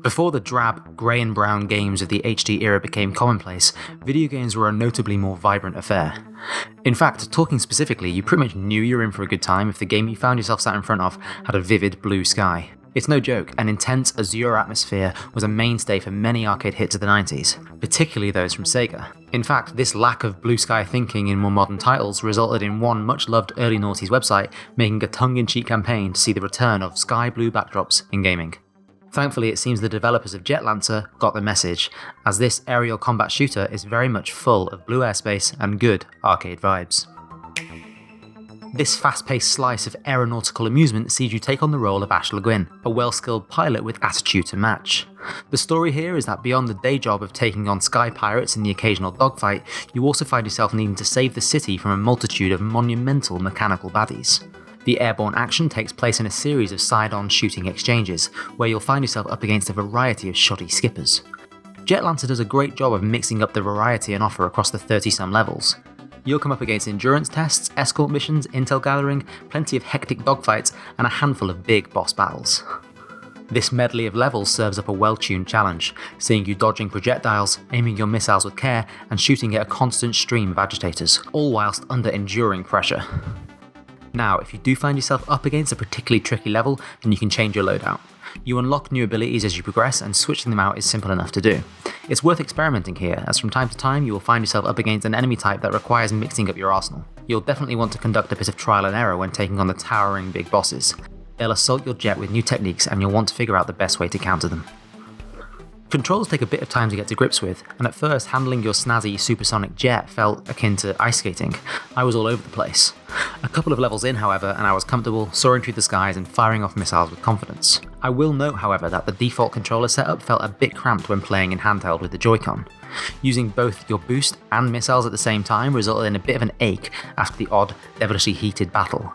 Before the drab, grey and brown games of the HD era became commonplace, video games were a notably more vibrant affair. In fact, talking specifically, you pretty much knew you were in for a good time if the game you found yourself sat in front of had a vivid blue sky. It's no joke, an intense azure atmosphere was a mainstay for many arcade hits of the 90s, particularly those from Sega. In fact, this lack of blue sky thinking in more modern titles resulted in one much-loved early noughties website making a tongue-in-cheek campaign to see the return of sky blue backdrops in gaming. Thankfully, it seems the developers of Jet Lancer got the message, as this aerial combat shooter is very much full of blue airspace and good arcade vibes. This fast-paced slice of aeronautical amusement sees you take on the role of Ash Le Guin, a well-skilled pilot with attitude to match. The story here is that beyond the day job of taking on sky pirates in the occasional dogfight, you also find yourself needing to save the city from a multitude of monumental mechanical baddies. The airborne action takes place in a series of side-on shooting exchanges, where you'll find yourself up against a variety of shoddy skippers. Jet Lancer does a great job of mixing up the variety on offer across the 30-some levels. You'll come up against endurance tests, escort missions, intel gathering, plenty of hectic dogfights, and a handful of big boss battles. This medley of levels serves up a well-tuned challenge, seeing you dodging projectiles, aiming your missiles with care, and shooting at a constant stream of agitators, all whilst under enduring pressure. Now, if you do find yourself up against a particularly tricky level, then you can change your loadout. You unlock new abilities as you progress, and switching them out is simple enough to do. It's worth experimenting here, as from time to time you will find yourself up against an enemy type that requires mixing up your arsenal. You'll definitely want to conduct a bit of trial and error when taking on the towering big bosses. They'll assault your jet with new techniques, and you'll want to figure out the best way to counter them. Controls take a bit of time to get to grips with, and at first handling your snazzy supersonic jet felt akin to ice skating. I was all over the place. A couple of levels in, however, and I was comfortable soaring through the skies and firing off missiles with confidence. I will note, however, that the default controller setup felt a bit cramped when playing in handheld with the Joy-Con. Using both your boost and missiles at the same time resulted in a bit of an ache after the odd, devilishly heated battle.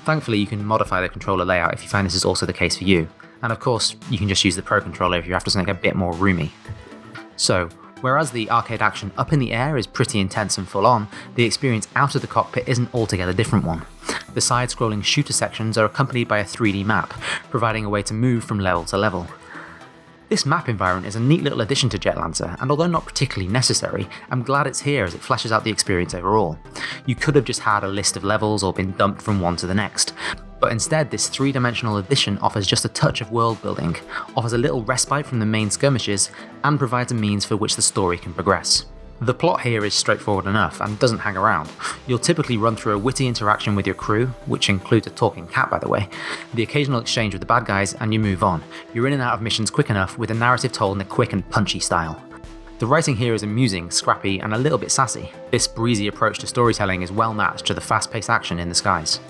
Thankfully, you can modify the controller layout if you find this is also the case for you. And of course, you can just use the Pro Controller if you're after something a bit more roomy. So, whereas the arcade action up in the air is pretty intense and full on, the experience out of the cockpit is an altogether different one. The side-scrolling shooter sections are accompanied by a 3D map, providing a way to move from level to level. This map environment is a neat little addition to Jet Lancer, and although not particularly necessary, I'm glad it's here as it fleshes out the experience overall. You could have just had a list of levels or been dumped from one to the next, but instead this three-dimensional addition offers just a touch of world building, offers a little respite from the main skirmishes, and provides a means for which the story can progress. The plot here is straightforward enough and doesn't hang around. You'll typically run through a witty interaction with your crew, which includes a talking cat by the way, the occasional exchange with the bad guys, and you move on. You're in and out of missions quick enough with the narrative told in a quick and punchy style. The writing here is amusing, scrappy, and a little bit sassy. This breezy approach to storytelling is well matched to the fast-paced action in the skies.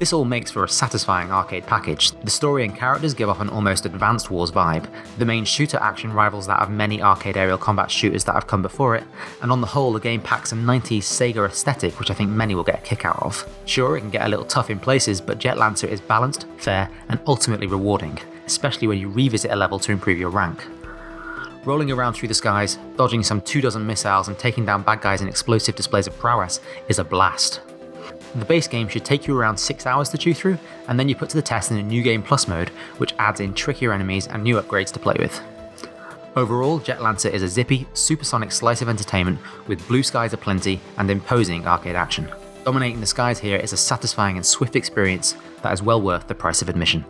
This all makes for a satisfying arcade package. The story and characters give off an almost Advanced Wars vibe. The main shooter action rivals that of many arcade aerial combat shooters that have come before it, and on the whole the game packs a 90s Sega aesthetic which I think many will get a kick out of. Sure, it can get a little tough in places, but Jet Lancer is balanced, fair, and ultimately rewarding, especially when you revisit a level to improve your rank. Rolling around through the skies, dodging some 24 missiles and taking down bad guys in explosive displays of prowess is a blast. The base game should take you around 6 hours to chew through, and then you put to the test in a New Game Plus mode, which adds in trickier enemies and new upgrades to play with. Overall, Jet Lancer is a zippy, supersonic slice of entertainment with blue skies aplenty and imposing arcade action. Dominating the skies here is a satisfying and swift experience that is well worth the price of admission.